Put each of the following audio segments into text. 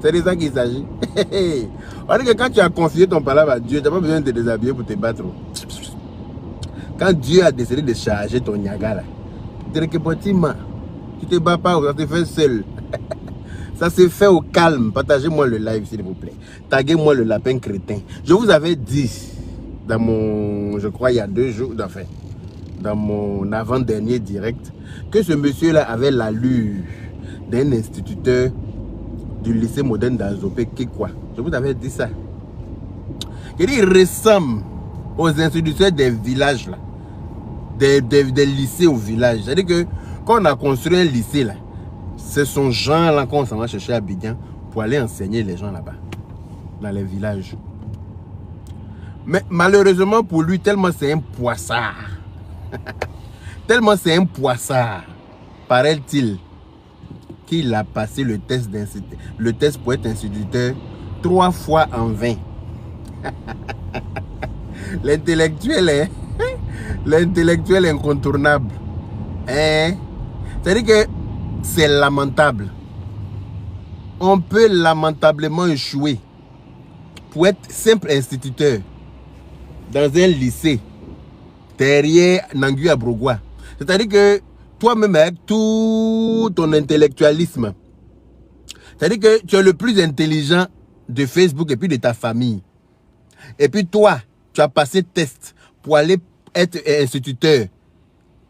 C'est de ça qu'il s'agit. On dit que quand tu as confié ton palabre à Dieu, tu n'as pas besoin de te déshabiller pour te battre. Quand Dieu a décidé de charger ton Niagara, tu te bats pas, ça te fait seul. Ça se fait au calme. Partagez-moi le live, s'il vous plaît. Taguez-moi le lapin crétin. Je vous avais dit, dans mon, je crois, il y a 2 jours, enfin, dans mon avant-dernier direct, que ce monsieur-là avait l'allure d'un instituteur du lycée moderne d'Azopé, qui quoi? Je vous avais dit ça. Il ressemble aux instituteurs des villages, là. Des lycées au village. C'est-à-dire que quand on a construit un lycée, là, ce sont gens là qu'on s'en va chercher à Abidjan pour aller enseigner les gens là-bas, dans les villages. Mais malheureusement pour lui, tellement c'est un poissard, tellement c'est un poissard, paraît-il, qu'il a passé le test pour être instituteur 3 fois en vain. L'intellectuel, hein? L'intellectuel incontournable. Hein? C'est-à-dire que c'est lamentable. On peut lamentablement échouer pour être simple instituteur dans un lycée derrière Nangui à Brogua. C'est-à-dire que toi-même, avec tout ton intellectualisme, c'est-à-dire que tu es le plus intelligent de Facebook et puis de ta famille. Et puis toi, tu as passé test pour aller être instituteur.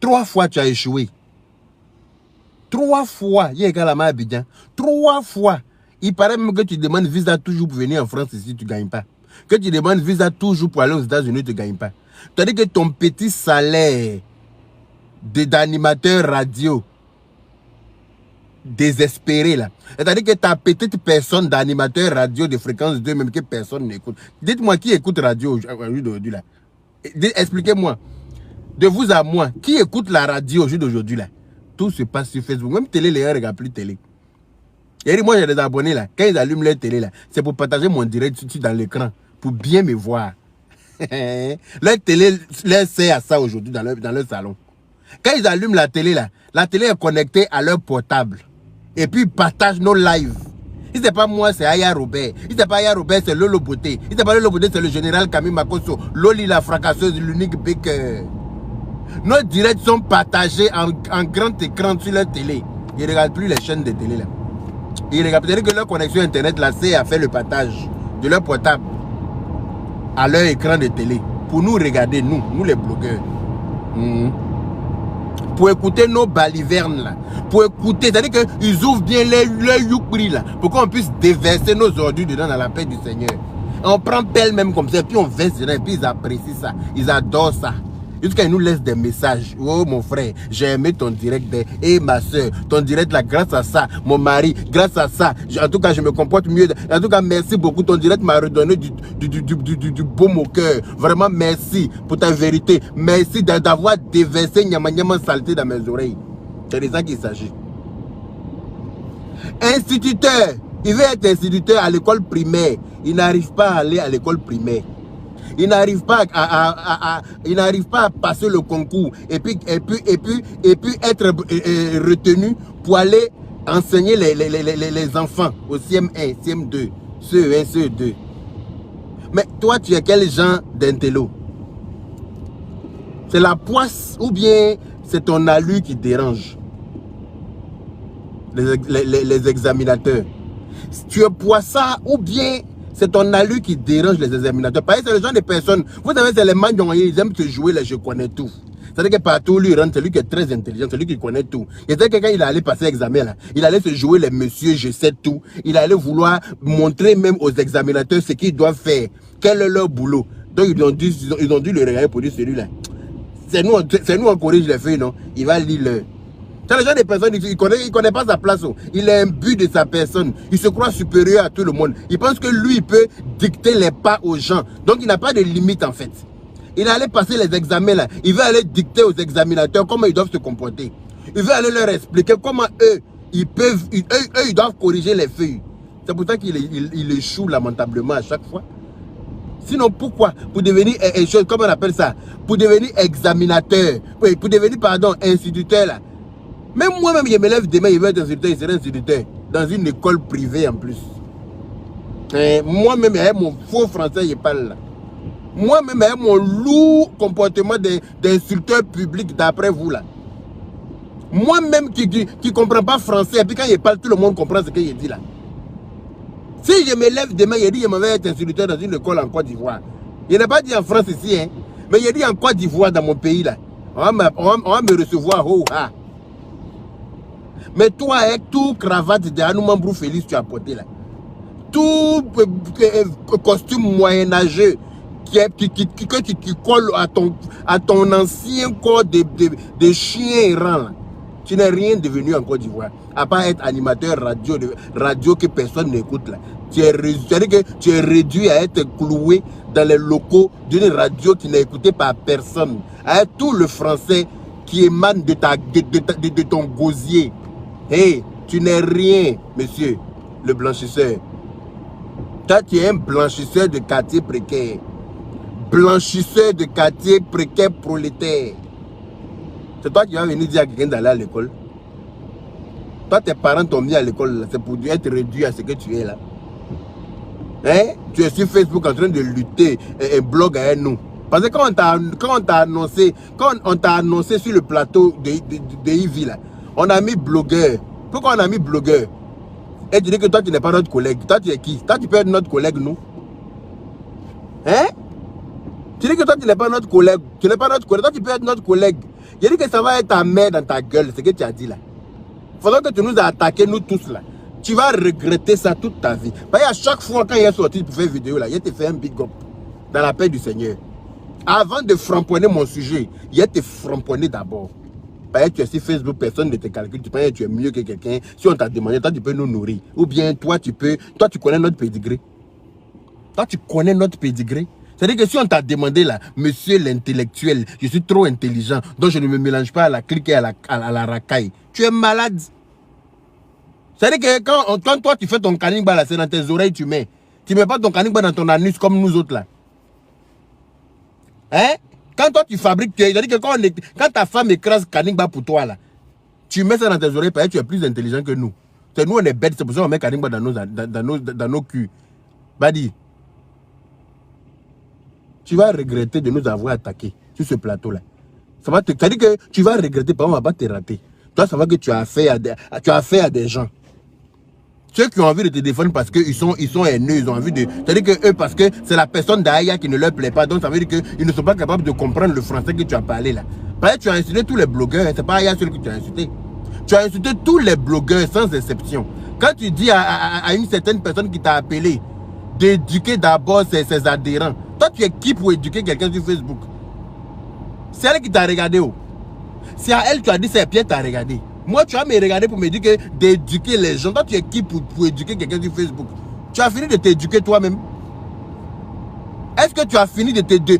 3 fois tu as échoué. 3 fois, il y a égal à Abidjan. 3 fois. Il paraît même que tu demandes visa toujours pour venir en France ici, tu ne gagnes pas. Que tu demandes visa toujours pour aller aux États-Unis, tu ne gagnes pas. C'est-à-dire que ton petit salaire d'animateur radio désespéré là. C'est-à-dire que ta petite personne d'animateur radio de fréquence 2, même que personne n'écoute. Dites-moi qui écoute radio aujourd'hui là. Expliquez-moi. De vous à moi, qui écoute la radio aujourd'hui là? Tout se passe sur Facebook. Même télé, les gens ne regardent plus télé. Et moi, j'ai des abonnés là. Quand ils allument leur télé là, c'est pour partager mon direct dans l'écran. Pour bien me voir. Leur télé leur sert à ça aujourd'hui dans leur salon. Quand ils allument la télé là, la télé est connectée à leur portable. Et puis ils partagent nos lives. Si c'est pas moi, c'est Aya Robert. Si c'est pas Aya Robert, c'est Lolo Beauté. Si c'est pas Lolo Beauté, c'est le général Camille Makosso. Loli la fracasseuse, l'unique baker. Nos directs sont partagés en grand écran sur leur télé. Ils ne regardent plus les chaînes de télé là. Ils regardent peut-être que leur connexion internet là, c'est à faire le partage de leur portable à leur écran de télé. Pour nous regarder, nous les blogueurs. Pour écouter nos balivernes là. Pour écouter, c'est-à-dire qu'ils ouvrent bien leur youpri là. Pour qu'on puisse déverser nos ordures dedans dans la paix du Seigneur. On prend pelle même comme ça, puis on verse dedans, et puis ils apprécient ça. Ils adorent ça. Jusqu'à ils nous laissent des messages. Oh mon frère, j'ai aimé ton direct. Et ma soeur, ton direct là, grâce à ça. Mon mari, grâce à ça. En tout cas, je me comporte mieux. En tout cas, merci beaucoup. Ton direct m'a redonné du baume au cœur. Vraiment, merci pour ta vérité. Merci d'avoir déversé nyama saleté dans mes oreilles. C'est de ça qu'il s'agit. Instituteur. Il veut être instituteur à l'école primaire. Il n'arrive pas à aller à l'école primaire. Il n'arrive pas à passer le concours et puis être retenu pour aller enseigner les enfants au CM1, CM2, CE1, CE2. Mais toi, tu es quel genre d'intello? C'est la poisse ou bien c'est ton allure qui dérange les examinateurs? Tu es poissard ou bien c'est ton allure qui dérange les examinateurs. Parce que c'est le genre de personnes, vous savez, c'est les mandions, ils aiment se jouer là, je connais tout. C'est-à-dire que partout où lui rentre, c'est lui qui est très intelligent, c'est lui qui connaît tout. Et c'est que quand il allait passer l'examen là, il allait se jouer les messieurs, je sais tout. Il allait vouloir montrer même aux examinateurs ce qu'ils doivent faire. Quel est leur boulot. Donc ils ont dû le regarder pour dire celui-là. C'est nous on corrige les feuilles, non? Il va lire le... C'est le genre de personne, il ne connaît pas sa place. Il a un but de sa personne. Il se croit supérieur à tout le monde. Il pense que lui, il peut dicter les pas aux gens. Donc, il n'a pas de limite, en fait. Il allait passer les examens, là. Il veut aller dicter aux examinateurs comment ils doivent se comporter. Il veut aller leur expliquer comment eux, ils doivent corriger les feuilles. C'est pour ça qu'il échoue lamentablement à chaque fois. Sinon, pourquoi? Pour devenir, comment on appelle ça? Pour devenir examinateur. Pour devenir, pardon, instituteur, là. Même moi-même, je me lève demain, il veut être instituteur, il sera instituteur. dans une école privée en plus. Moi-même, avec mon faux français, je parle là. Moi-même, avec mon lourd comportement d'insulteur public d'après vous là. Moi-même qui ne comprends pas français, et puis quand je parle, tout le monde comprend ce que je dis là. Si je me lève demain, je dis que je vais être insulteur dans une école en Côte d'Ivoire. Je n'ai pas dit en France ici, hein, mais je dis en Côte d'Ivoire dans mon pays là. On va me recevoir, oh, ah. Mais toi, avec tout cravate de Anoumambrou Félix, tu as porté là. Tout costume moyenâgeux que tu colles à ton ancien corps de chien errant là. Tu n'es rien devenu en Côte d'Ivoire. À part être animateur radio que personne n'écoute là. Tu es réduit à être cloué dans les locaux d'une radio qui n'est écoutée par personne. Avec tout le français qui émane de ton gosier. Hey, tu n'es rien, monsieur, le blanchisseur. Toi, tu es un blanchisseur de quartier précaire. Blanchisseur de quartier précaire prolétaire. C'est toi qui vas venir dire à quelqu'un d'aller à l'école. Toi, tes parents t'ont mis à l'école, c'est pour être réduit à ce que tu es là. Hein? Tu es sur Facebook en train de lutter et blog avec nous. Parce que quand on t'a annoncé sur le plateau de Ivy là, on a mis blogueur. Pourquoi on a mis blogueur? Et tu dis que toi, tu n'es pas notre collègue. Toi, tu es qui? Toi, tu peux être notre collègue, nous. Hein? Tu dis que toi, tu n'es pas notre collègue. Tu n'es pas notre collègue. Toi, tu peux être notre collègue. Je dis que ça va être ta mère dans ta gueule, ce que tu as dit là. Il faudra que tu nous as attaqués, nous tous là. Tu vas regretter ça toute ta vie. Parce qu'à chaque fois, quand il est sorti pour faire une vidéo là, il te fait un big up. Dans la paix du Seigneur. Avant de framponner mon sujet, il te framponné d'abord. Parce que tu es sur Facebook, personne ne te calcule. Tu penses que tu es mieux que quelqu'un. Si on t'a demandé, toi, tu peux nous nourrir. Ou bien toi, tu connais notre pédigré. Toi, tu connais notre pédigré. C'est-à-dire que si on t'a demandé là, monsieur l'intellectuel, je suis trop intelligent, donc je ne me mélange pas à la clique et à la racaille. Tu es malade. C'est-à-dire que quand toi tu fais ton canigba là, c'est dans tes oreilles tu mets. Tu ne mets pas ton canigba dans ton anus comme nous autres là. Hein? Quand toi tu fabriques, c'est-à-dire que quand ta femme écrase canigba pour toi là, tu mets ça dans tes oreilles parce que tu es plus intelligent que nous. C'est nous on est bêtes, c'est pour ça qu'on met canigba dans nos culs. Badi. Tu vas regretter de nous avoir attaqués sur ce plateau-là. C'est-à-dire que tu vas regretter, par exemple, on va pas te rater. Toi, ça va que tu as affaire à des gens. Ceux qui ont envie de te défendre parce qu'ils sont haineux, ils ont envie de... C'est-à-dire que eux, parce que c'est la personne d'Aïa qui ne leur plaît pas, donc ça veut dire qu'ils ne sont pas capables de comprendre le français que tu as parlé là. Parce que tu as insulté tous les blogueurs, c'est pas Aïa seul que tu as insulté. Tu as insulté tous les blogueurs sans exception. Quand tu dis à une certaine personne qui t'a appelé d'éduquer d'abord ses adhérents, toi, tu es qui pour éduquer quelqu'un sur Facebook? C'est elle qui t'a regardé. Oh. C'est à elle que tu as dit, c'est Pierre qui t'a regardé. Moi, tu vas me regarder pour me dire d'éduquer les gens. Toi, tu es qui pour éduquer quelqu'un sur Facebook? Tu as fini de t'éduquer toi-même? Est-ce que tu as fini de t'éduquer?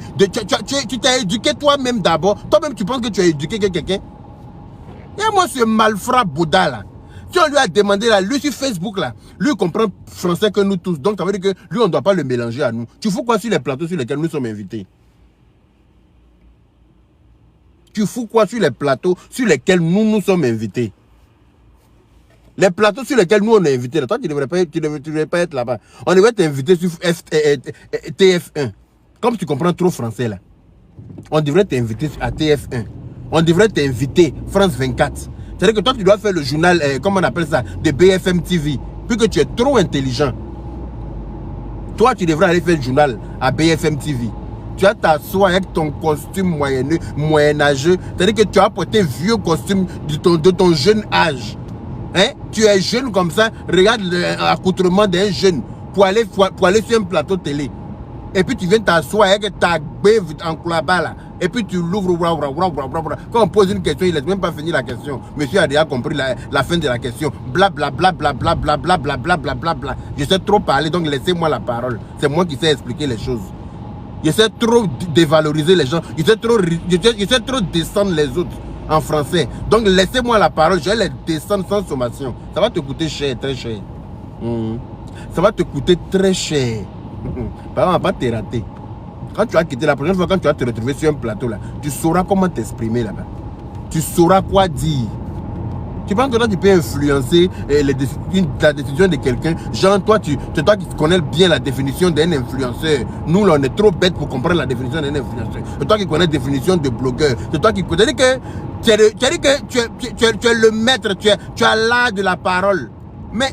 Tu t'es éduqué toi-même d'abord. Toi-même, tu penses que tu as éduqué quelqu'un? Et moi, ce malfrat Bouddha là. Si on lui a demandé là, lui sur Facebook là, lui comprend français que nous tous. Donc ça veut dire que lui on ne doit pas le mélanger à nous. Tu fous quoi sur les plateaux sur lesquels nous sommes invités? Tu fous quoi sur les plateaux sur lesquels nous sommes invités? Les plateaux sur lesquels nous on est invités là, toi tu ne devrais pas être là-bas. On devrait t'inviter sur TF1. Comme tu comprends trop français là. On devrait t'inviter à TF1. On devrait t'inviter France 24. C'est-à-dire que toi, tu dois faire le journal, comment on appelle ça, de BFM TV. Puis que tu es trop intelligent. Toi, tu devrais aller faire le journal à BFM TV. Tu vas t'asseoir avec ton costume moyenâgeux. C'est-à-dire que tu as porté vieux costume de ton jeune âge. Hein? Tu es jeune comme ça. Regarde l'accoutrement d'un jeune pour aller sur un plateau télé. Et puis tu viens t'asseoir avec ta bève en clabas là. Et puis tu l'ouvres. Quand on pose une question, il ne laisse même pas finir la question. Monsieur a déjà compris la fin de la question. Blablabla. Je sais trop parler, donc laissez-moi la parole. C'est moi qui sais expliquer les choses. Je sais trop dévaloriser les gens. Je sais trop descendre les autres en français. Donc laissez-moi la parole. Je vais les descendre sans sommation. Ça va te coûter cher, très cher. Ça va te coûter très cher. Par exemple, on va pas te rater. Quand tu vas quitter la prochaine fois, quand tu vas te retrouver sur un plateau là, tu sauras comment t'exprimer là-bas. Tu sauras quoi dire. Tu penses que là, tu peux influencer la décision de quelqu'un? Genre, toi qui connais bien la définition d'un influenceur. Nous, là, on est trop bêtes pour comprendre la définition d'un influenceur. C'est toi qui connais la définition de blogueur. C'est toi qui connais que tu es le maître, tu as l'art de la parole. Mais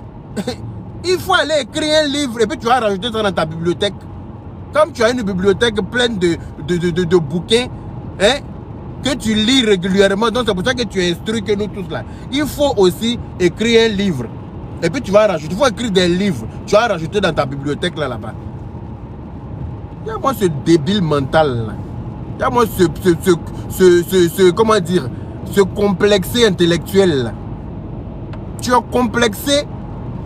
il faut aller écrire un livre et puis tu vas rajouter ça dans ta bibliothèque. Comme tu as une bibliothèque pleine de bouquins, hein, que tu lis régulièrement, donc c'est pour ça que tu instruis que nous tous là. Il faut aussi écrire un livre. Et puis tu vas rajouter, il faut écrire des livres. Tu vas rajouter dans ta bibliothèque là-bas. Il y a moi ce débile mental là. Il y a moi comment dire, ce complexé intellectuel là. Tu es complexé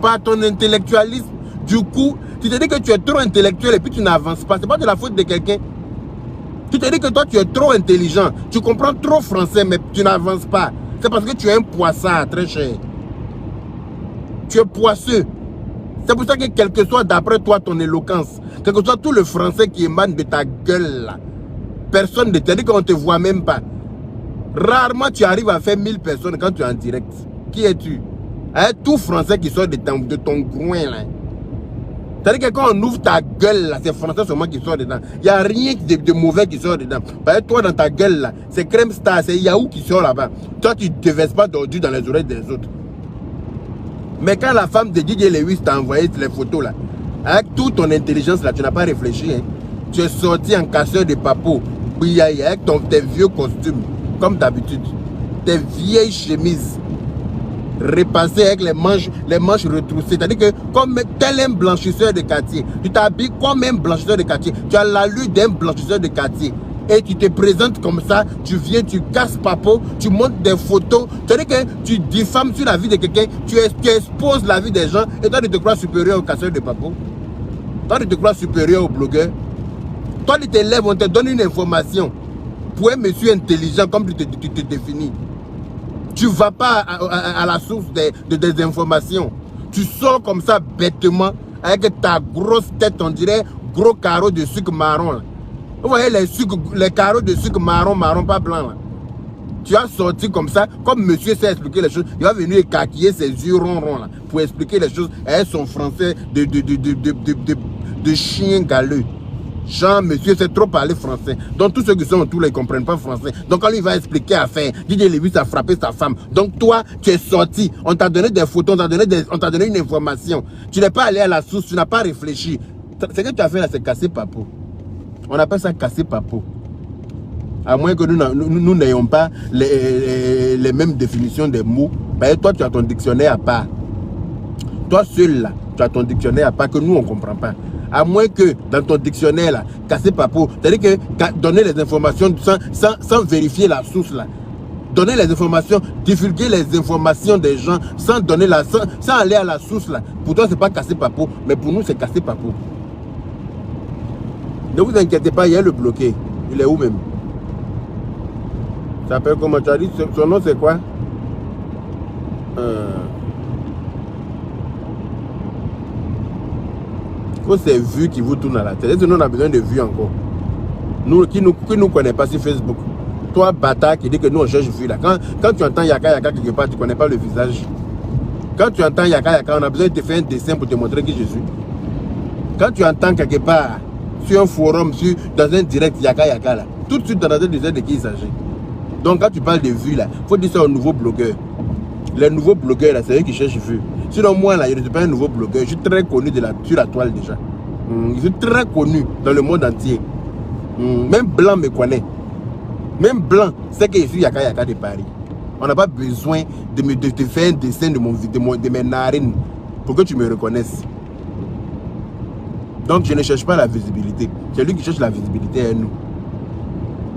par ton intellectualisme. Du coup, tu te dis que tu es trop intellectuel et puis tu n'avances pas. Ce n'est pas de la faute de quelqu'un. Tu te dis que toi, tu es trop intelligent. Tu comprends trop français, mais tu n'avances pas. C'est parce que tu es un poissard très cher. Tu es poisseux. C'est pour ça que quel que soit d'après toi ton éloquence, quel que soit tout le français qui émane de ta gueule là, personne ne te dit qu'on ne te voit même pas. Rarement tu arrives à faire 1000 personnes quand tu es en direct. Qui es-tu? Hein? Tout français qui sort de ton groin là. C'est-à-dire que quand on ouvre ta gueule, c'est français seulement qui sort dedans. Il n'y a rien de mauvais qui sort dedans. Parce que toi, dans ta gueule, là, c'est Crème Star, c'est Yahoo qui sort là-bas. Toi, tu ne te verses pas d'ordures dans les oreilles des autres. Mais quand la femme de DJ Lewis t'a envoyé les photos, là, avec toute ton intelligence, là, tu n'as pas réfléchi. Hein. Tu es sorti en casseur de papeau, avec tes vieux costumes, comme d'habitude. Tes vieilles chemises. Repassé avec les manches retroussées. C'est-à-dire que comme tel un blanchisseur de quartier, tu t'habilles comme un blanchisseur de quartier. Tu as l'allure d'un blanchisseur de quartier. Et tu te présentes comme ça, tu viens, tu casses papeau, tu montes des photos. C'est-à-dire que tu diffames sur la vie de quelqu'un, tu exposes la vie des gens et toi tu te crois supérieur au casseur de papeau. Toi tu te crois supérieur au blogueur. Toi tu te lèves, on te donne une information. Pour un monsieur intelligent comme tu te définis. Tu ne vas pas à la source des informations. Tu sors comme ça bêtement avec ta grosse tête, on dirait gros carreaux de sucre marron. Là. Vous voyez les carreaux de sucre marron, pas blanc. Là. Tu as sorti comme ça, comme monsieur sait expliquer les choses. Il va venir écarquiller ses yeux ronds là, pour expliquer les choses avec son français de chien galeux. Jean, monsieur, c'est trop parler français. Donc, tous ceux qui sont autour, là, ils ne comprennent pas français. Donc, quand lui va expliquer à faire, DJ Lewis a frappé sa femme. Donc, toi, tu es sorti. On t'a donné des photos, on t'a donné une information. Tu n'es pas allé à la source, tu n'as pas réfléchi. Ce que tu as fait là, c'est casser papeau. On appelle ça casser papeau. À moins que nous n'ayons pas les mêmes définitions des mots. Ben, toi, tu as ton dictionnaire à part. Toi seul, là, tu as ton dictionnaire à part que nous, on ne comprend pas. À moins que dans ton dictionnaire, là, casser papeau, c'est-à-dire que donner les informations sans vérifier la source, là. Donner les informations, divulguer les informations des gens sans aller à la source, là. Pour toi, ce n'est pas casser papeau, mais pour nous, c'est casser papeau. Ne vous inquiétez pas, il y a le bloqué. Il est où même? Ça s'appelle comment tu as dit? Son nom, c'est quoi? C'est vues qui vous tournent à la tête. Nous, on a besoin de vues encore. Nous qui nous connaissons pas sur Facebook. Toi, bâtard, qui dit que nous, on cherche vues là. Quand tu entends Yaka quelque part, tu ne connais pas le visage. Quand tu entends Yaka, on a besoin de te faire un dessin pour te montrer qui je suis. Quand tu entends quelque part, sur un forum, dans un direct Yaka là, tout de suite, dans la tête, de qui il s'agit. Donc, quand tu parles de vues là, il faut dire ça aux nouveaux blogueurs. Les nouveaux blogueurs là, c'est eux qui cherchent vues. Sinon, moi, là, je ne suis pas un nouveau blogueur. Je suis très connu sur la toile déjà. Je suis très connu dans le monde entier. Même Blanc me connaît. Même Blanc sait que je suis Yaka de Paris. On n'a pas besoin de te faire un dessin de mes narines pour que tu me reconnaisses. Donc, je ne cherche pas la visibilité. C'est lui qui cherche la visibilité avec nous.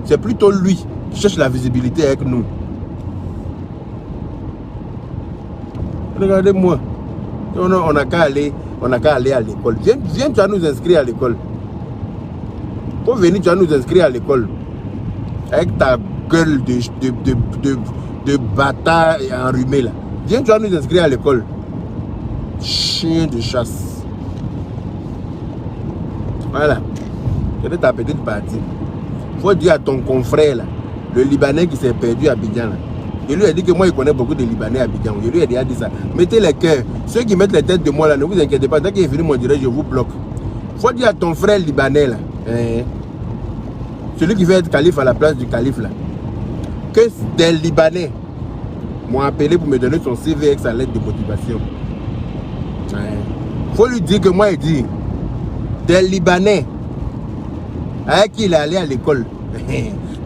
C'est plutôt lui qui cherche la visibilité avec nous. Regardez-moi. On n'a qu'à aller à l'école. Viens, tu vas nous inscrire à l'école. Pour venir, tu vas nous inscrire à l'école. Avec ta gueule de bâtard enrhumé là. Viens, tu vas nous inscrire à l'école. Chien de chasse. Voilà. C'est ta petite partie. Faut dire à ton confrère là, le Libanais qui s'est perdu à Abidjan là. Je lui ai dit que moi, il connaît beaucoup de Libanais à Abidjan. Je lui ai déjà dit ça. Mettez les cœurs. Ceux qui mettent les têtes de moi là, ne vous inquiétez pas. Dès qu'il est fini mon direct, je vous bloque. Faut dire à ton frère libanais là, celui qui veut être calife à la place du calife là, que des Libanais m'ont appelé pour me donner son CV avec sa lettre de motivation. Faut lui dire que moi, il dit, des Libanais avec qui il est allé à l'école,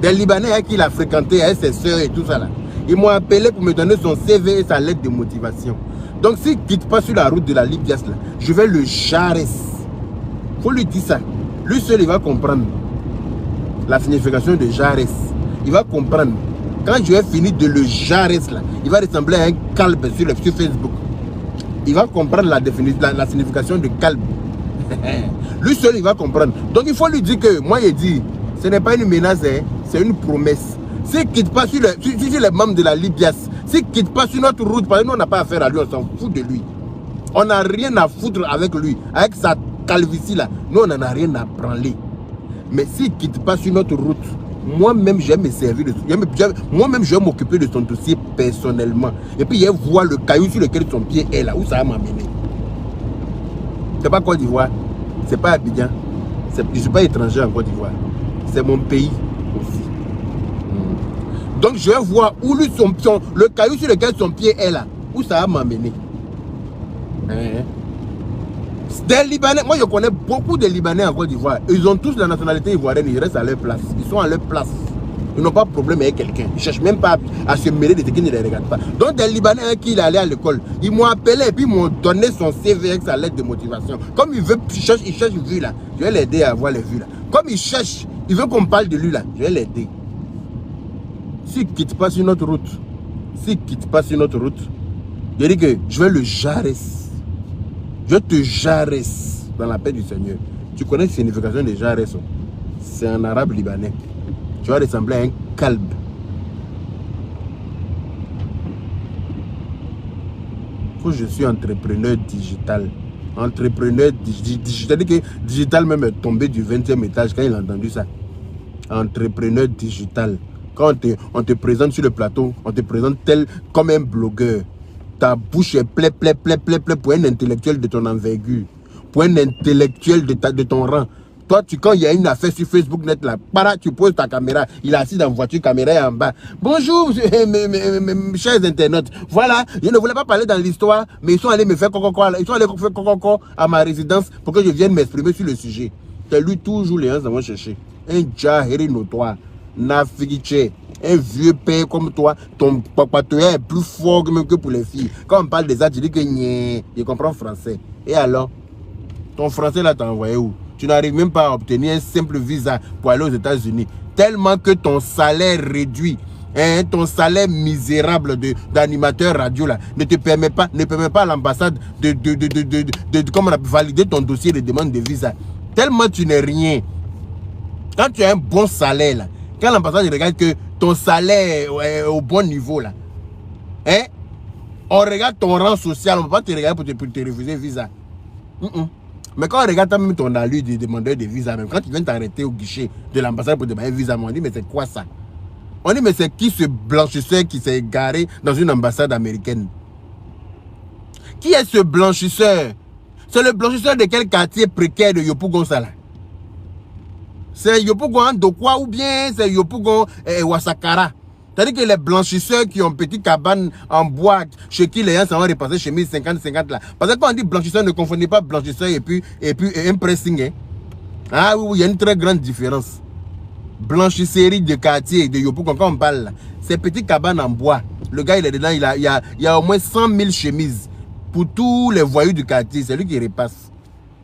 des Libanais avec qui il a fréquenté, avec ses soeurs et tout ça là. Ils m'ont appelé pour me donner son CV et sa lettre de motivation. Donc s'il ne quitte pas sur la route de la Libias là, je vais le jarrer. Faut lui dire ça. Lui seul, il va comprendre la signification de jarrer. Il va comprendre. Quand je vais finir de le jarrer là, il va ressembler à un calbe sur Facebook. Il va comprendre la signification de calbe. Lui seul, il va comprendre. Donc il faut lui dire que, moi il dit, ce n'est pas une menace, hein, c'est une promesse. S'il ne quitte pas sur les membres de la Libias, s'il ne quitte pas sur notre route, parce que nous on n'a pas affaire à lui, on s'en fout de lui. On n'a rien à foutre avec lui, avec sa calvitie là, nous on n'en a rien à branler. Mais s'il ne quitte pas sur notre route, moi-même je vais me servir de moi-même je vais m'occuper de son dossier personnellement. Et puis il va voir le caillou sur lequel son pied est là, où ça va m'amener. C'est pas Côte d'Ivoire, c'est pas Abidjan, je ne suis pas étranger en Côte d'Ivoire, c'est mon pays aussi. Donc je vais voir où lui le caillou sur lequel son pied est là, où ça va m'amener. Des Libanais, moi je connais beaucoup de Libanais en Côte d'Ivoire. Ils ont tous la nationalité ivoirienne, ils restent à leur place. Ils sont à leur place. Ils n'ont pas de problème avec quelqu'un. Ils ne cherchent même pas à se mêler de ce qui ne les regarde pas. Donc des Libanais avec qui il est allé à l'école, ils m'ont appelé et puis ils m'ont donné son CV avec sa lettre de motivation. Comme il veut, il cherche vue là, je vais l'aider à avoir les vues là. Comme il cherche, il veut qu'on parle de lui là, je vais l'aider. S'il ne quitte pas sur notre route, je dis que je vais le jarrer. Je te jarrer dans la paix du Seigneur. Tu connais la signification de jarrer? C'est un arabe libanais. Tu vas ressembler à un calbe. Faut que je suis entrepreneur digital. Entrepreneur digital. C'est-à-dire que digital même est tombé du 20e étage quand il a entendu ça. Entrepreneur digital. Quand on te présente sur le plateau, on te présente tel comme un blogueur. Ta bouche est pleine pour un intellectuel de ton envergure, pour un intellectuel de ton rang. Toi, quand il y a une affaire sur Facebook net là, tu poses ta caméra, il est assis dans la voiture, caméra est en bas. Bonjour, mes chers internautes. Voilà, je ne voulais pas parler dans l'histoire, mais ils sont allés me faire coco à ma résidence pour que je vienne m'exprimer sur le sujet. C'est lui toujours les gens vont chercher. Un jaheri notoire, nafigiche. Un vieux père comme toi, ton papa est plus fort même que pour les filles. Quand on parle des arts, tu dis que je comprends français. Et alors, ton français là t'a envoyé où? Tu n'arrives même pas à obtenir un simple visa pour aller aux États-Unis. Tellement que ton salaire réduit, hein, ton salaire misérable d'animateur radio là, ne permet pas à l'ambassade de comment on a valider ton dossier de demande de visa. Tellement tu n'es rien. Quand tu as un bon salaire là, quand l'ambassade regarde que ton salaire est au bon niveau là, hein, on regarde ton rang social, on ne va pas te regarder pour te refuser visa. Mais quand on regarde même ton allure de demandeur de visa, même quand tu viens t'arrêter au guichet de l'ambassade pour demander visa, on dit mais c'est quoi ça? On dit mais c'est qui ce blanchisseur qui s'est garé dans une ambassade américaine? Qui est ce blanchisseur? C'est le blanchisseur de quel quartier précaire de Yopougon-Sala? C'est Yopougon Ndokwa ou bien c'est Yopougon Wasakara? C'est-à-dire que les blanchisseurs qui ont petite cabane en bois, chez qui les gens s'en vont repasser chez 1050 là. Parce que quand on dit blanchisseur, ne confondez pas blanchisseur et puis un pressing. Hein? Ah oui, il y a une très grande différence. Blanchisserie de quartier de Yopougon, quand on parle là, c'est petite cabane en bois. Le gars il est dedans, il y a au moins 100 000 chemises pour tous les voyous du quartier. C'est lui qui repasse.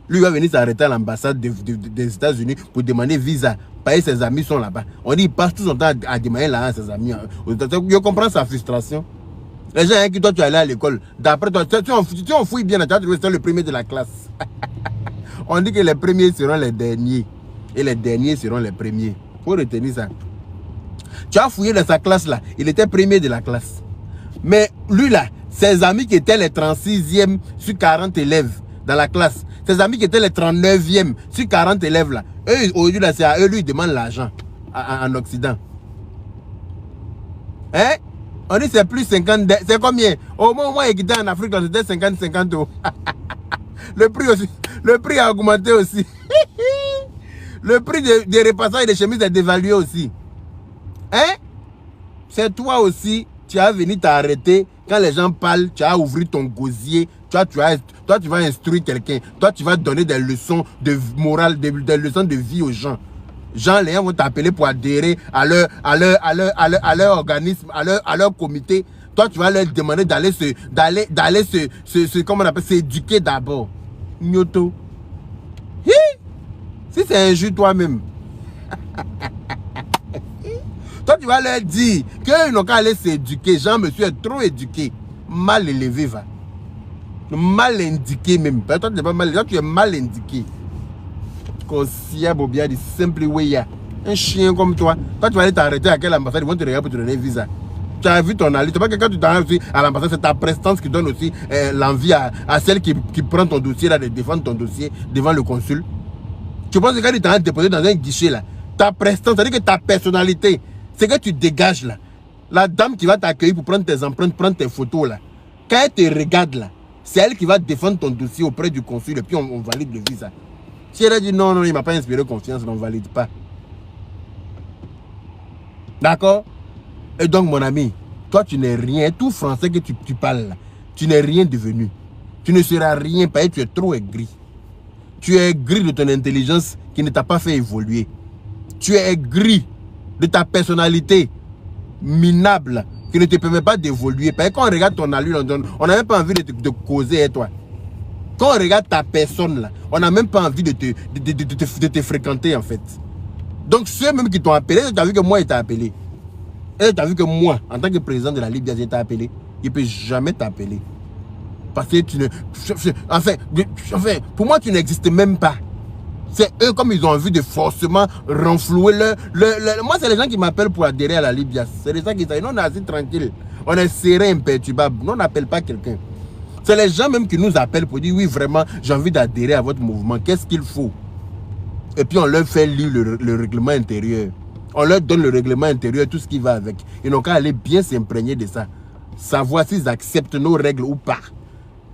Lui va venir s'arrêter à l'ambassade des États-Unis pour demander visa. Parce que ses amis sont là-bas. On dit il passe tout son temps à demander là à ses amis. Je comprends sa frustration. Les gens avec qui toi tu es allé à l'école, d'après toi, tu en fouilles bien, tu as trouvé le premier de la classe. On dit que les premiers seront les derniers. Et les derniers seront les premiers. Il faut retenir ça. Tu as fouillé dans sa classe là. Il était premier de la classe. Mais lui là, ses amis qui étaient les 36e sur 40 élèves dans la classe, ses amis qui étaient les 39e sur 40 élèves là, eux aujourd'hui là, c'est à eux, lui ils demandent l'argent en Occident. Hein? On dit c'est plus 50. C'est combien? Au moment où moi j'ai quitté en Afrique, c'était 50-50 euros. Le prix aussi. Le prix a augmenté aussi. Le prix des repassants et des chemises est dévalué aussi. Hein? C'est toi aussi, tu as venu t'arrêter. Quand les gens parlent, tu as ouvert ton gosier. Toi, tu vas instruire quelqu'un. Toi, tu vas donner des leçons de morale, des leçons de vie aux gens. Les gens vont t'appeler pour adhérer à leur organisme, à leur comité. Toi, tu vas leur demander d'aller comment on appelle, s'éduquer d'abord. Nyoto. Si c'est un jus toi-même. Toi, tu vas leur dire qu'ils n'ont qu'à aller s'éduquer. Jean, monsieur est trop éduqué. Mal élevé, va. Mal indiqué même. Toi, tu n'es pas mal. Toi, tu es mal indiqué. Simply way. Un chien comme toi. Toi, tu vas aller t'arrêter à quelle ambassade? Ils vont te regarder pour te donner un visa. Tu as vu ton allié. Tu vois que quand tu t'arrêtes aussi à l'ambassade, c'est ta prestance qui donne aussi l'envie à celle qui prend ton dossier, là, de défendre ton dossier devant le consul. Tu penses que quand tu t'arrêtes de déposer dans un guichet, là, ta prestance, c'est-à-dire que ta personnalité, c'est que tu dégages là. La dame qui va t'accueillir pour prendre tes empreintes, prendre tes photos là. Quand elle te regarde là, c'est elle qui va défendre ton dossier auprès du consul et puis on valide le visa. Si elle a dit non, il ne m'a pas inspiré confiance, on ne valide pas. D'accord? Et donc mon ami, toi tu n'es rien, tout français que tu parles là, tu n'es rien devenu. Tu ne seras rien parce que tu es trop aigri. Tu es aigri de ton intelligence qui ne t'a pas fait évoluer. Tu es aigri de ta personnalité minable qui ne te permet pas d'évoluer. Parce que quand on regarde ton allure, on n'a même pas envie de causer avec toi. Quand on regarde ta personne là, on n'a même pas envie de te fréquenter en fait. Donc ceux même qui t'ont appelé, tu as vu que moi il t'a appelé. Et tu as vu que moi, en tant que président de la Libye, il t'a appelé. Il ne peut jamais t'appeler. Parce que tu ne... Enfin, pour moi tu n'existes même pas. C'est eux, comme ils ont envie de forcément renflouer Moi, c'est les gens qui m'appellent pour adhérer à la Libye. C'est les gens qui disent, non, on est assis tranquille. On est serein, imperturbable. Non, on n'appelle pas quelqu'un. C'est les gens même qui nous appellent pour dire, oui, vraiment, j'ai envie d'adhérer à votre mouvement. Qu'est-ce qu'il faut? Et puis, on leur fait lire le règlement intérieur. On leur donne le règlement intérieur, tout ce qui va avec. Ils n'ont qu'à aller bien s'imprégner de ça. Savoir s'ils acceptent nos règles ou pas.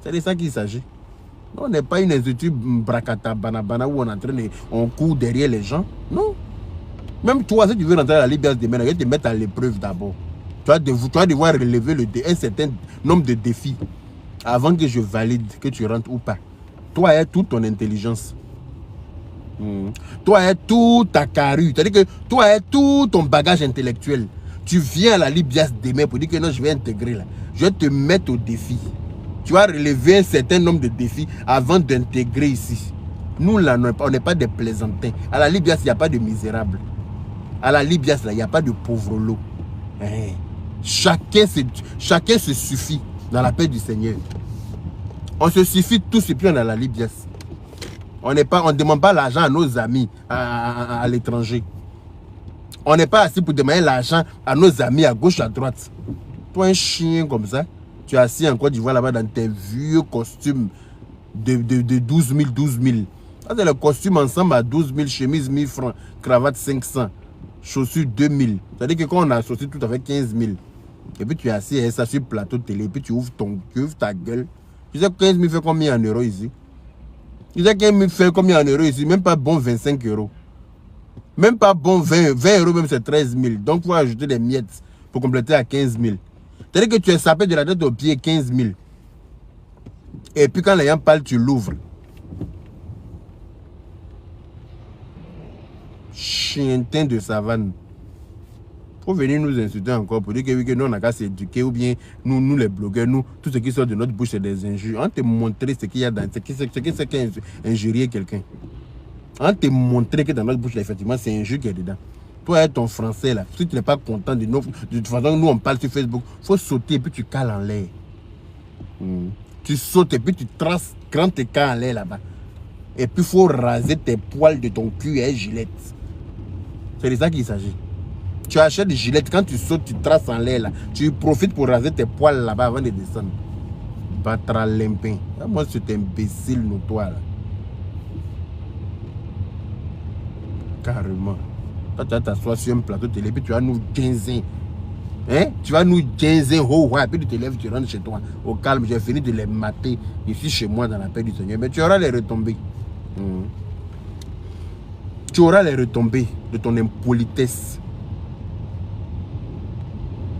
C'est de ça qu'il s'agit. On n'est pas une institut bracata banabana où on court derrière les gens. Non. Même toi, si tu veux rentrer à la Libye demain, tu vas te mettre à l'épreuve d'abord. Tu vas devoir relever un certain nombre de défis avant que je valide que tu rentres ou pas. Toi, est toute ton intelligence. Toi, est toute ta carrure. C'est-à-dire que toi, est tout ton bagage intellectuel. Tu viens à la Libye demain pour dire que non, je vais intégrer là. Je vais te mettre au défi. Tu vas relever un certain nombre de défis avant d'intégrer ici. Nous, là, on n'est pas des plaisantins. À la Libye, il n'y a pas de misérables. À la Libye, il n'y a pas de pauvres lots. Chacun se suffit dans la paix du Seigneur. On se suffit tous et puis on est à la Libye. On ne demande pas l'argent à nos amis à l'étranger. On n'est pas assis pour demander l'argent à nos amis à gauche, à droite. Toi, un chien comme ça, tu es assis en Côte d'Ivoire là-bas dans tes vieux costumes de 12 000. Ça, c'est le costume ensemble à 12 000, chemise 1000 francs, cravate 500, chaussures 2000. C'est-à-dire que quand on a associé tout avec 15 000, et puis tu es assis et ça sur le plateau de télé, et puis tu ouvres ta gueule. Tu sais que 15 000 fait combien en euros ici? Tu sais que 15 000 fait combien en euros ici? Même pas bon 25 euros. Même pas bon 20 euros, même c'est 13 000. Donc, il faut ajouter des miettes pour compléter à 15 000. C'est-à-dire que tu es sapé de la tête aux pieds 15 000. Et puis quand les gens parlent, tu l'ouvres. Chientin de savane. Pour venir nous insulter encore, pour dire que, oui, que nous on a qu'à s'éduquer, ou bien nous les blogueurs, nous, tout ce qui sort de notre bouche c'est des injures. On te montrer ce qu'il y a dans, ce qui c'est qu'injurier quelqu'un. On te montrer que dans notre bouche, là, effectivement, c'est un jeu qui est dedans. Toi, ton français, là, si tu n'es pas content de toute façon, nous, on parle sur Facebook, il faut sauter et puis tu cales en l'air. Tu sautes et puis tu traces grand tes cas en l'air là-bas. Et puis, il faut raser tes poils de ton cul et gilette. C'est de ça qu'il s'agit. Tu achètes des gilettes, quand tu sautes, tu traces en l'air là. Tu profites pour raser tes poils là-bas avant de descendre. Batra limpin. Moi, c'est imbécile notoire là. Carrément. Toi, tu vas t'asseoir sur un plateau télé, puis tu vas nous 15 ans. Hein? Tu vas nous ginzer, puis tu te lèves, tu rentres chez toi. Au calme, j'ai fini de les mater ici chez moi dans la paix du Seigneur. Mais tu auras les retombées. Tu auras les retombées de ton impolitesse.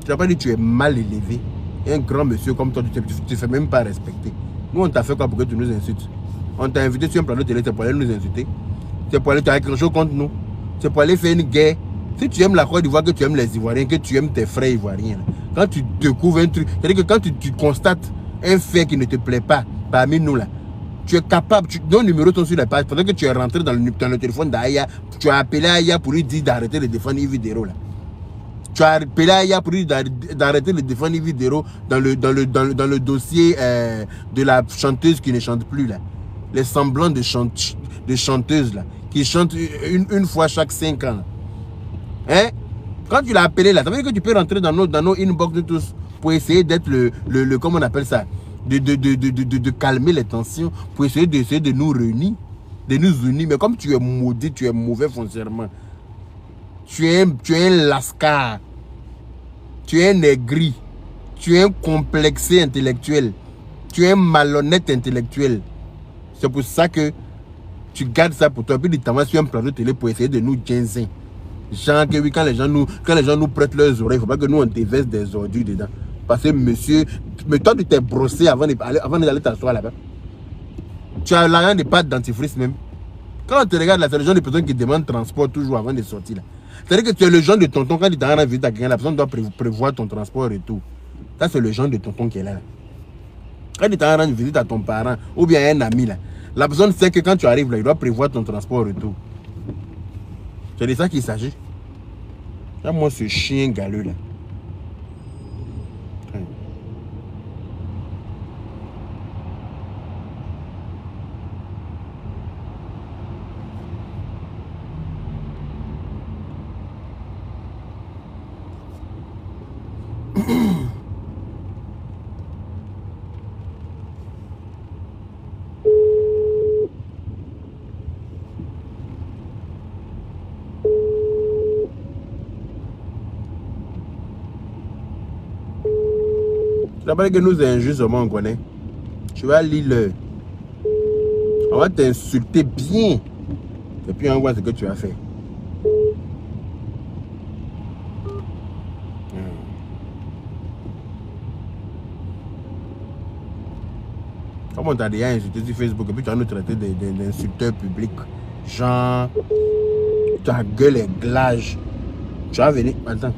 Tu n'as pas dit que tu es mal élevé. Et un grand monsieur comme toi, tu ne te fais même pas respecter. Nous, on t'a fait quoi pour que tu nous insultes? On t'a invité sur un plateau de télé, c'est pour aller nous insulter. C'est pour aller faire quelque chose contre nous. C'est pour aller faire une guerre. Si tu aimes la Côte d'Ivoire, que tu aimes les Ivoiriens, que tu aimes tes frères ivoiriens, quand tu découvres un truc, c'est-à-dire que quand tu constates un fait qui ne te plaît pas parmi nous là, tu es capable, nos numéros sont sur la page, pendant que tu es rentré dans le téléphone d'Aya, tu as appelé Aya pour lui dire d'arrêter de défendre Yves Dero là. Tu as appelé Aya pour lui d'arrêter de défendre Yves Dero dans le dossier de la chanteuse qui ne chante plus là. Les semblants de chanteuses là, qui chantent une fois chaque 5 ans. Hein? Quand tu l'as appelé là, ça veut dire que tu peux rentrer dans nos inbox de tous pour essayer d'être le comment on appelle ça, de calmer les tensions, pour essayer de nous réunir, de nous unir. Mais comme tu es maudit, tu es mauvais foncièrement. Tu es un lascar. Tu es un aigri. Tu es un complexé intellectuel. Tu es un malhonnête intellectuel. C'est pour ça que tu gardes ça pour toi. Puis tu t'envoies sur un plateau de télé pour essayer de nous ginzer. Genre que oui, quand les gens nous prêtent leurs oreilles, il ne faut pas que nous on déverse des ordures dedans. Parce que monsieur, mais toi tu t'es brossé avant d'aller t'asseoir là-bas. Tu as l'argent de pâte dentifrice même. Quand on te regarde là, c'est le genre de personne qui demande transport toujours avant de sortir là. C'est-à-dire que tu es le genre de tonton, quand il t'a rendu visite à quelqu'un, la personne doit prévoir ton transport et tout. Ça c'est le genre de tonton qui est là. Quand il t'a rendu visite à ton parent ou bien à un ami là, la personne sait que quand tu arrives là, il doit prévoir ton transport et tout. C'est de ça qu'il s'agit. Moi, ce chien galeux là. Tu n'as pas que nous injustement on connaît. Tu vas lire le. On va t'insulter bien. Et puis on voit ce que tu as fait. Comme on t'a déjà insulté sur Facebook et puis tu vas nous traiter d'insulteurs publics. Genre, ta gueule est glage. Tu vas venir. Attends.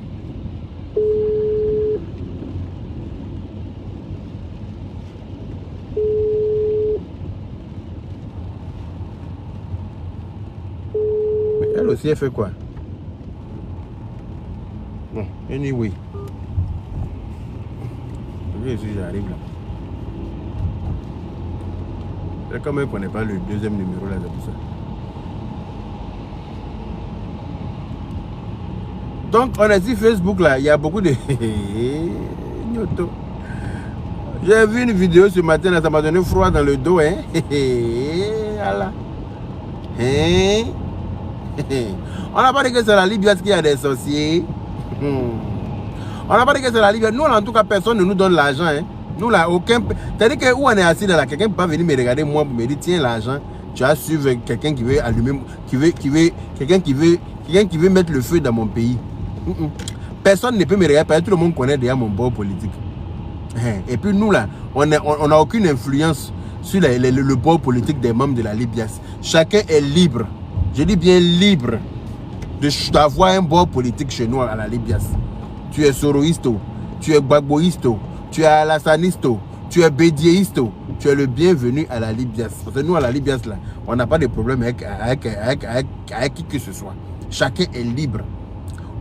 Elle aussi, elle fait quoi? Bon, anyway. J'arrive là. C'est comme elle ne connaît pas le deuxième numéro là, c'est pour ça. Donc, on a dit Facebook là, il y a beaucoup de. J'ai vu une vidéo ce matin là, ça m'a donné froid dans le dos, hein. Voilà. Hein? On n'a pas dit que c'est la Libye qui a des sorciers. On n'a pas dit que c'est la Libye. Nous, en tout cas, personne ne nous donne l'argent. Hein. Nous, là, aucun. C'est-à-dire que où on est assis là, quelqu'un ne peut pas venir me regarder moi pour me dire tiens, l'argent, tu as suivi quelqu'un qui veut allumer, quelqu'un qui veut mettre le feu dans mon pays. Personne ne peut me regarder parce que tout le monde connaît déjà mon bord politique. Et puis nous, là, on n'a aucune influence sur le bord politique des membres de la Libyas. Chacun est libre. Je dis bien libre d'avoir un bord politique chez nous à la Libyas. Tu es soroïste, tu es gbagboïste, tu es alassaniste, tu es bédiéiste, tu es le bienvenu à la Libyas. Parce que nous, à la Libyas, là, on n'a pas de problème avec qui que ce soit. Chacun est libre.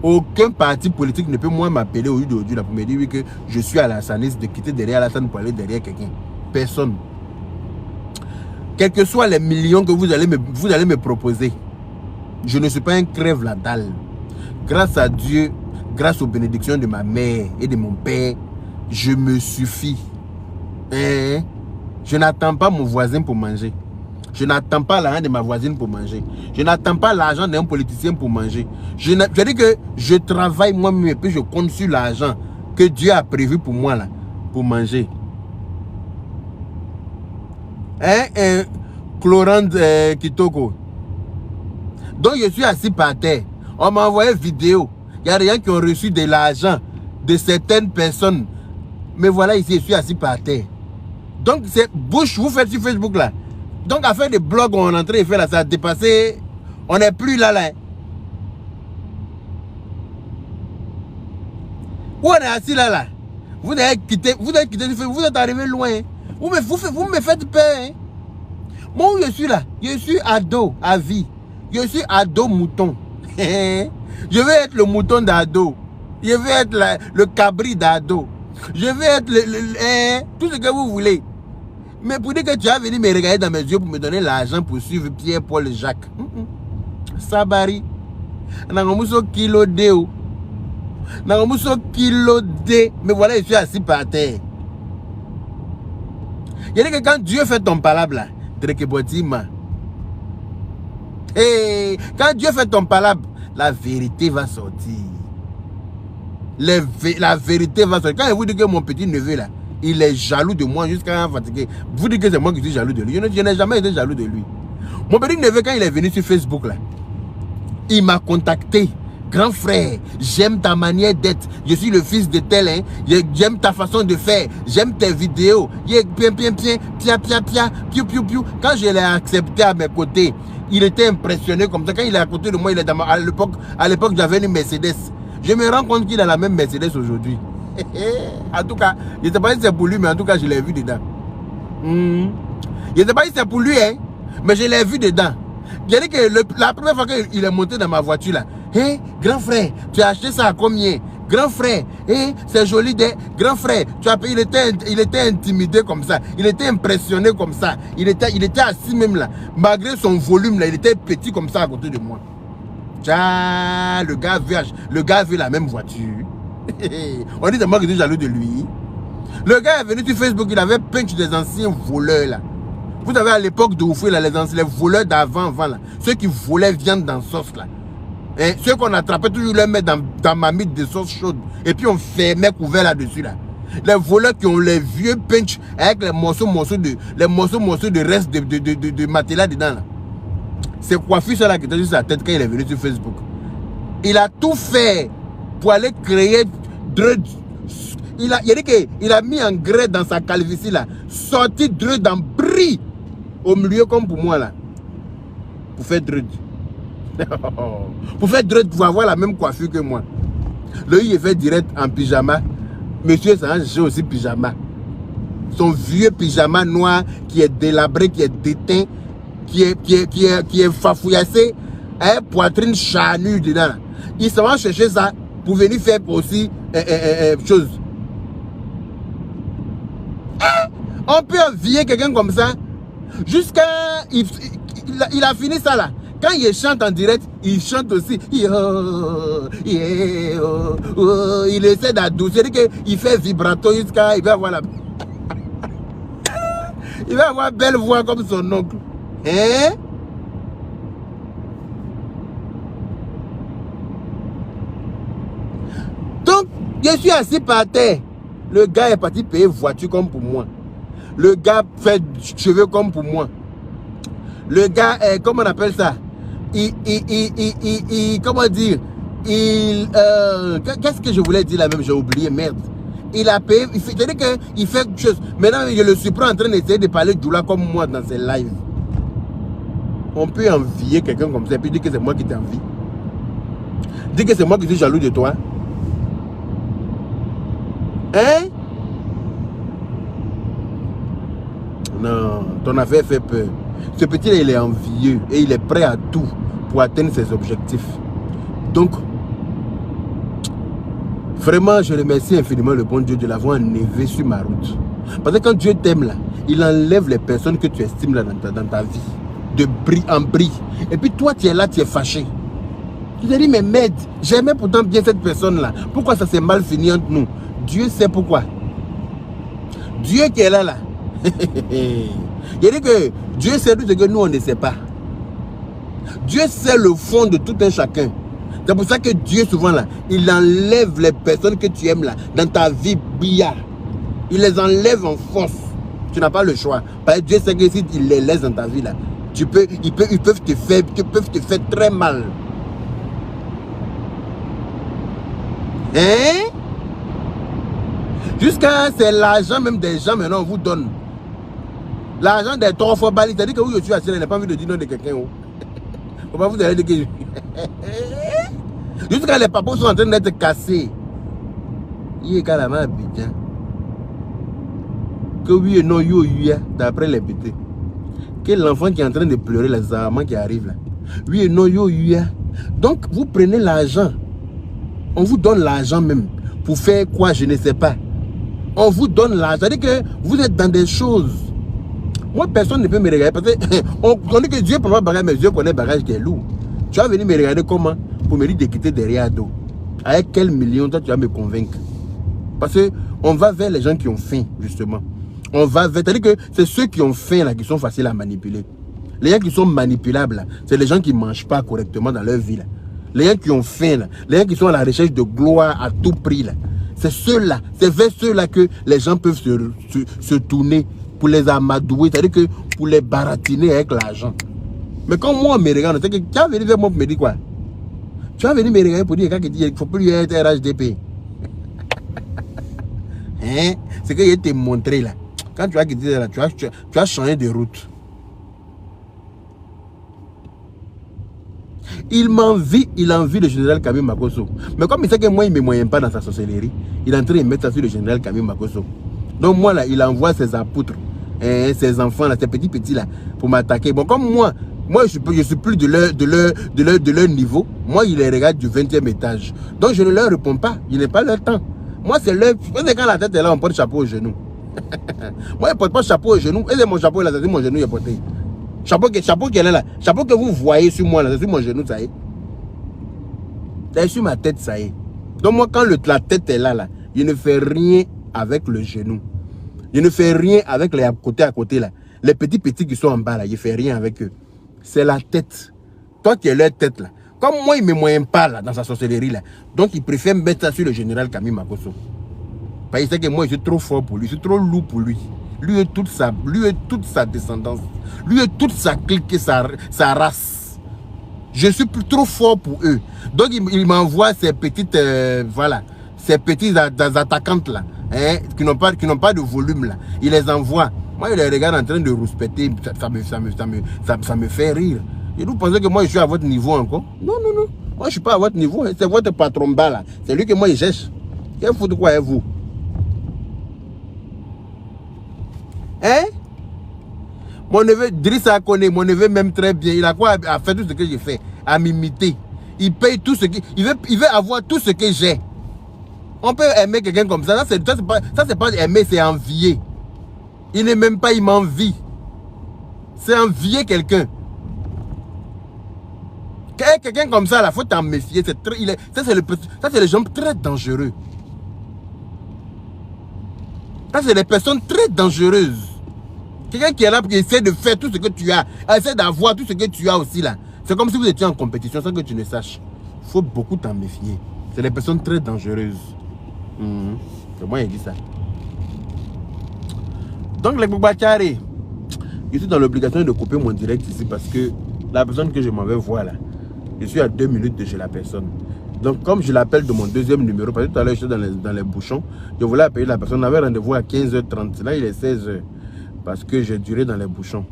Aucun parti politique ne peut moi m'appeler au lieu d'aujourd'hui pour me dire oui, que je suis alassaniste, de quitter derrière Alassane pour aller derrière quelqu'un. Personne. Quels que soient les millions que vous allez me proposer, je ne suis pas un crève la dalle. Grâce à Dieu, grâce aux bénédictions de ma mère et de mon père, je me suffis. Je n'attends pas mon voisin pour manger. Je n'attends pas l'argent de ma voisine pour manger. Je n'attends pas l'argent d'un politicien pour manger. Je dis que je travaille moi-même et puis je compte sur l'argent que Dieu a prévu pour moi là, pour manger. Hein, Chlorant Kitoko. Donc je suis assis par terre. On m'a envoyé vidéo. Il y a des gens qui ont reçu de l'argent de certaines personnes. Mais voilà, ici, je suis assis par terre. Donc c'est bouche, vous faites sur Facebook là. Donc à faire des blogs où on est en train de faire là, ça a dépassé. On n'est plus là là. Où on est assis là là. Vous avez quitté, vous êtes arrivé loin. Vous me faites peur. Hein? Moi où je suis là, je suis ado à vie. Je suis ado mouton. Je vais être le mouton d'ado. Je vais être le cabri d'ado. Je vais être tout ce que vous voulez. Mais pour dire que tu as venu me regarder dans mes yeux pour me donner l'argent pour suivre Pierre, Paul, Jacques. Sabari. Nangomuso kilo de. Nangomuso kilo de. Mais voilà, je suis assis par terre. Il y a que quand Dieu fait ton palabre là, hey, quand Dieu fait ton palabre, la vérité va sortir. La vérité va sortir. Quand je vous dis que mon petit neveu là, il est jaloux de moi jusqu'à fatiguer. Vous dites que c'est moi qui suis jaloux de lui. Je n'ai jamais été jaloux de lui. Mon petit neveu, quand il est venu sur Facebook là, il m'a contacté. Grand frère, j'aime ta manière d'être. Je suis le fils de tel. Hein. J'aime ta façon de faire. J'aime tes vidéos. Quand je l'ai accepté à mes côtés, il était impressionné comme ça. Quand il est à côté de moi, il est à l'époque, j'avais une Mercedes. Je me rends compte qu'il a la même Mercedes aujourd'hui. En tout cas, je ne sais pas si c'est pour lui, mais en tout cas, je l'ai vu dedans. Je ne sais pas si c'est pour lui, hein, mais je l'ai vu dedans. Il a dit que la première fois qu'il est monté dans ma voiture là, hey, grand frère, tu as acheté ça à combien? Grand frère, hey, c'est joli. Grand frère, tu as payé. Il était intimidé comme ça. Il était impressionné comme ça. Il était assis même là. Malgré son volume là, il était petit comme ça à côté de moi. Tcha, le gars veut la même voiture. On dit de moi que je suis jaloux de lui. Le gars est venu sur Facebook, il avait peint des anciens voleurs là. Vous savez à l'époque de Oufoué, les voleurs d'avant, là, ceux qui volaient viande dans sauce là. Et ceux qu'on attrapait toujours les mettre dans ma mythe de sauce chaude. Et puis on fermait couvert là-dessus là. Les voleurs qui ont les vieux pinch avec les morceaux de reste de matelas dedans là. C'est coiffure ça là qui était sur sa tête quand il est venu sur Facebook. Il a tout fait pour aller créer il a dit qu'il a mis en grès dans sa calvitie là, sorti dread en bris au milieu comme pour moi là. Pour faire dread. Pour faire dread, pour avoir la même coiffure que moi. Le il est fait direct en pyjama. Monsieur Sange, j'ai aussi pyjama. Son vieux pyjama noir qui est délabré, qui est déteint, qui est fafouillassé, hein, poitrine charnue dedans. Il s'en va chercher ça pour venir faire aussi chose. On peut envier quelqu'un comme ça jusqu'à il a fini ça là. Quand il chante en direct, il chante aussi. Il essaie d'adoucir, il fait vibrato jusqu'à il va avoir la il va avoir belle voix comme son oncle. Hein? Donc, je suis assis par terre. Le gars est parti payer voiture comme pour moi. Le gars fait cheveux comme pour moi. Le gars, comment on appelle ça? Comment dire? Qu'est-ce que je voulais dire là même? J'ai oublié, merde. Il a payé, c'est-à-dire qu'il fait quelque chose. Maintenant, je le surprends en train d'essayer de parler de Doula comme moi dans ses lives. On peut envier quelqu'un comme ça et puis dire que c'est moi qui t'envie. Dire que c'est moi qui suis jaloux de toi. Hein? Non, ton affaire fait peur. Ce petit-là, il est envieux et il est prêt à tout pour atteindre ses objectifs. Donc, vraiment, je remercie infiniment le bon Dieu de l'avoir enlevé sur ma route. Parce que quand Dieu t'aime là, il enlève les personnes que tu estimes là dans ta vie. De bris en bris. Et puis toi, tu es là, tu es fâché. Tu te dis, mais merde, j'aimais pourtant bien cette personne-là. Pourquoi ça s'est mal fini entre nous? Dieu sait pourquoi. Dieu qui est là, là. Il dit que Dieu sait tout ce que nous, on ne sait pas. Dieu sait le fond de tout un chacun. C'est pour ça que Dieu, souvent, là, il enlève les personnes que tu aimes, là, dans ta vie, billard. Il les enlève en force. Tu n'as pas le choix. Parce que Dieu sait que si il les laisse dans ta vie, là, ils peuvent te faire très mal. Hein? Jusqu'à c'est l'argent même des gens, maintenant, on vous donne. L'argent des 3 fois balles, c'est-à-dire que vous, je suis assis, il n'a pas envie de dire non de quelqu'un. On va vous allez dire que... Jusqu'à les papas sont en train d'être cassés. Il est carrément bien. Que oui et non, yo, d'après les pétés. Que l'enfant qui est en train de pleurer, les amants qui arrivent là. Oui et non, yo, donc, vous prenez l'argent. On vous donne l'argent même. Pour faire quoi, je ne sais pas. On vous donne l'argent. C'est-à-dire que vous êtes dans des choses. Moi, personne ne peut me regarder. Parce qu'on dit que Dieu ne peut pas bagage, mais Dieu connaît le bagage qui est lourd. Tu vas venir me regarder comment? Pour me dire de quitter derrière dos. Avec quel million, toi, tu vas me convaincre? Parce qu'on va vers les gens qui ont faim, justement. On va vers... C'est-à-dire que c'est ceux qui ont faim, là, qui sont faciles à manipuler. Les gens qui sont manipulables, c'est les gens qui ne mangent pas correctement dans leur vie, là. Les gens qui ont faim, là. Les gens qui sont à la recherche de gloire à tout prix, là. C'est ceux-là, c'est vers ceux-là que les gens peuvent se tourner pour les amadouer, c'est-à-dire que pour les baratiner avec l'argent. Mais quand moi, on me regarde, c'est que tu vas venir vers moi pour me dire quoi? Tu vas venir me regarder pour dire qu'il ne faut plus être RHDP. Hein? C'est que je t'ai montré là. Quand tu vas quitter là, tu vas changer de route. Il envie le général Kami Makosso. Mais comme il sait que moi, il ne me moyen pas dans sa sorcellerie, il est en train de mettre ça sur le général Kami Makosso. Donc moi, là, il envoie ses apôtres, ses enfants, là, ses petits là, pour m'attaquer. Bon, comme moi je suis plus de leur niveau. Moi, il les regarde du 20e étage. Donc je ne leur réponds pas. Il n'est pas leur temps. Moi, c'est leur... Quand la tête est là, on porte chapeau au genou. Moi, je ne porte pas chapeau au genou. Et c'est mon chapeau là, c'est mon genou, il est porté. Chapeau qui est là. Chapeau que vous voyez sur moi, là, c'est sur mon genou, ça y est. C'est sur ma tête, ça y est. Donc moi, quand la tête est là, je ne fais rien avec le genou. Je ne fais rien avec les à côté, là. Les petits qui sont en bas, là, je ne fais rien avec eux. C'est la tête. Toi qui es leur tête, là. Comme moi, il ne me moyen pas, là, dans sa sorcellerie, là. Donc, il préfère mettre ça sur le général Kami Makosso. Parce qu'il sait que moi, je suis trop fort pour lui. Je suis trop lourd pour lui. Lui et toute sa descendance. Lui et toute sa clique et sa race. Je suis trop fort pour eux. Donc, il m'envoie ces petites, voilà, ces petites attaquantes là, hein, qui n'ont pas de volume là. Il les envoie. Moi, je les regarde en train de rouspéter. Ça me fait rire. Et vous pensez que moi, je suis à votre niveau encore? Non, non, non. Moi, je ne suis pas à votre niveau. C'est votre patron bas là. C'est lui que moi, il cherche. Qu'est-ce que vous de quoi avec vous? Hein? Mon neveu, Drissa connaît, mon neveu m'aime très bien. Il a quoi à faire tout ce que j'ai fait? À m'imiter. Il paye tout ce que... Il veut avoir tout ce que j'ai. On peut aimer quelqu'un comme ça. Ça, c'est pas aimer, c'est envier. Il n'est même pas, il m'envie. C'est envier quelqu'un. Quelqu'un comme ça, il faut t'en méfier. Ça, c'est les gens très dangereux. Ça, c'est des personnes très dangereuses. Quelqu'un qui est là pour essayer de faire tout ce que tu as, essayer d'avoir tout ce que tu as aussi là. C'est comme si vous étiez en compétition sans que tu ne saches. Il faut beaucoup t'en méfier. C'est des personnes très dangereuses. C'est moi qui dis ça. Donc les Boubachari, je suis dans l'obligation de couper mon direct ici parce que la personne que je m'en vais voir là, je suis à 2 minutes de chez la personne. Donc comme je l'appelle de mon deuxième numéro, parce que tout à l'heure j'étais dans les bouchons, je voulais appeler la personne, on avait rendez-vous à 15h30, là il est 16h. Parce que j'ai duré dans les bouchons.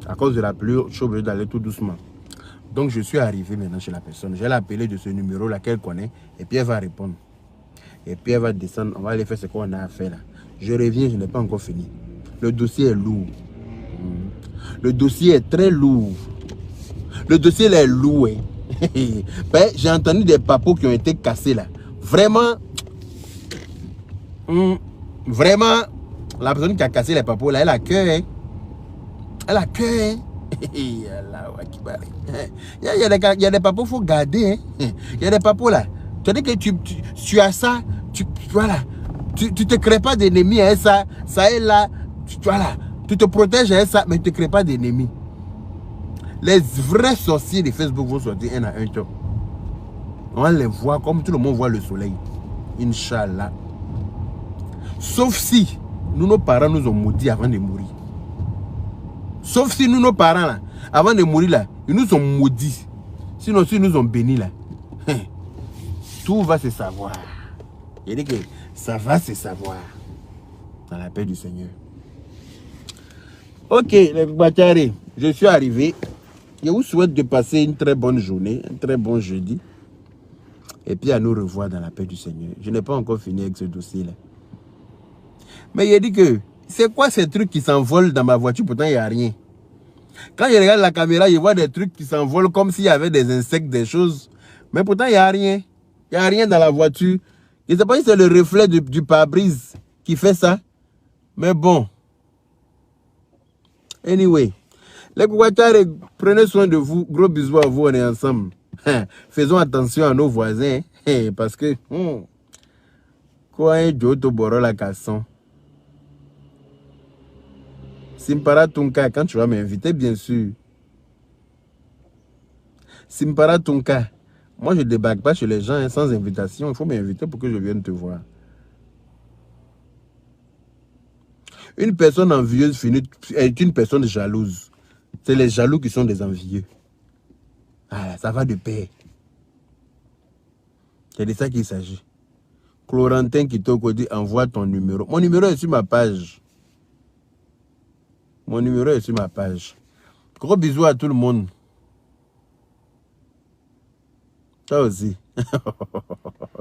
À cause de la pluie, je suis obligé d'aller tout doucement. Donc je suis arrivé maintenant chez la personne. Je vais l'appeler de ce numéro là qu'elle connaît. Et puis elle va répondre. Et puis elle va descendre. On va aller faire ce qu'on a à faire là. Je reviens, je n'ai pas encore fini. Le dossier est lourd. Le dossier est très lourd. Le dossier est lourd. Ben, j'ai entendu des papos qui ont été cassés là. Vraiment. Vraiment. La personne qui a cassé les papos là, elle a cœur. Hein? Elle a cœur. Hein? Il y a des papos qu'il faut garder. Hein? Il y a des papos là. Tu dis que tu as ça. Voilà. Tu te crées pas d'ennemis. Hein? Ça est là. Voilà. Tu te protèges avec ça, mais tu ne crées pas d'ennemis. Les vrais sorciers de Facebook vont sortir un à un temps. On va les voir comme tout le monde voit le soleil. Inch'Allah. Sauf si nos parents nous ont maudits avant de mourir. Sauf si nos parents, là, avant de mourir, là, ils nous ont maudits. Sinon, si nous ont bénis, là, tout va se savoir. Il dit que ça va se savoir. Dans la paix du Seigneur. Ok, les Bachari, je suis arrivé. Je vous souhaite de passer une très bonne journée, un très bon jeudi. Et puis à nous revoir dans la paix du Seigneur. Je n'ai pas encore fini avec ce dossier-là. Mais il dit que, c'est quoi ces trucs qui s'envolent dans ma voiture? Pourtant, il n'y a rien. Quand je regarde la caméra, je vois des trucs qui s'envolent comme s'il y avait des insectes, des choses. Mais pourtant, il n'y a rien. Il n'y a rien dans la voiture. Je ne sais pas si c'est le reflet du pare-brise qui fait ça. Mais bon. Anyway. Les Kouatare, prenez soin de vous. Gros bisous à vous, on est ensemble. Faisons attention à nos voisins. Parce que... Quoi, un Joto Boro la casson. Simpara Tunka, quand tu vas m'inviter, bien sûr. Simpara Tunka. Moi, je ne débarque pas chez les gens hein, sans invitation. Il faut m'inviter pour que je vienne te voir. Une personne envieuse est une personne jalouse. C'est les jaloux qui sont des envieux. Ah, ça va de pair. C'est de ça qu'il s'agit. Florentin qui t'a dit envoie ton numéro. Mon numéro est sur ma page. Mon numéro est sur ma page. Gros bisous à tout le monde. Toi aussi.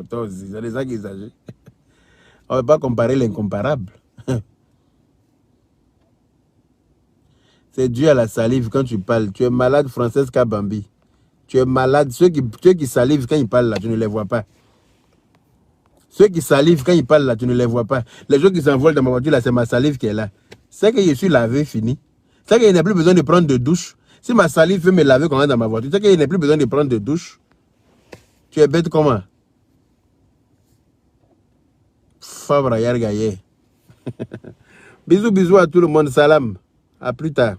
Toi aussi. C'est de ça qu'il s'agit. On ne va pas comparer l'incomparable. C'est dû à la salive quand tu parles. Tu es malade, Frances Kabambi. Tu es malade. Ceux qui salivent quand ils parlent là, tu ne les vois pas. Ceux qui salivent quand ils parlent là, tu ne les vois pas. Les gens qui s'envolent dans ma voiture là, c'est ma salive qui est là. C'est que je suis lavé, fini. C'est qu'il n'y a plus besoin de prendre de douche. Si ma salive veut me laver quand même dans ma voiture, c'est qu'il n'y a plus besoin de prendre de douche. Tu es bête comment? Fabra Yargaye. Bisous, bisous à tout le monde. Salam. À plus tard.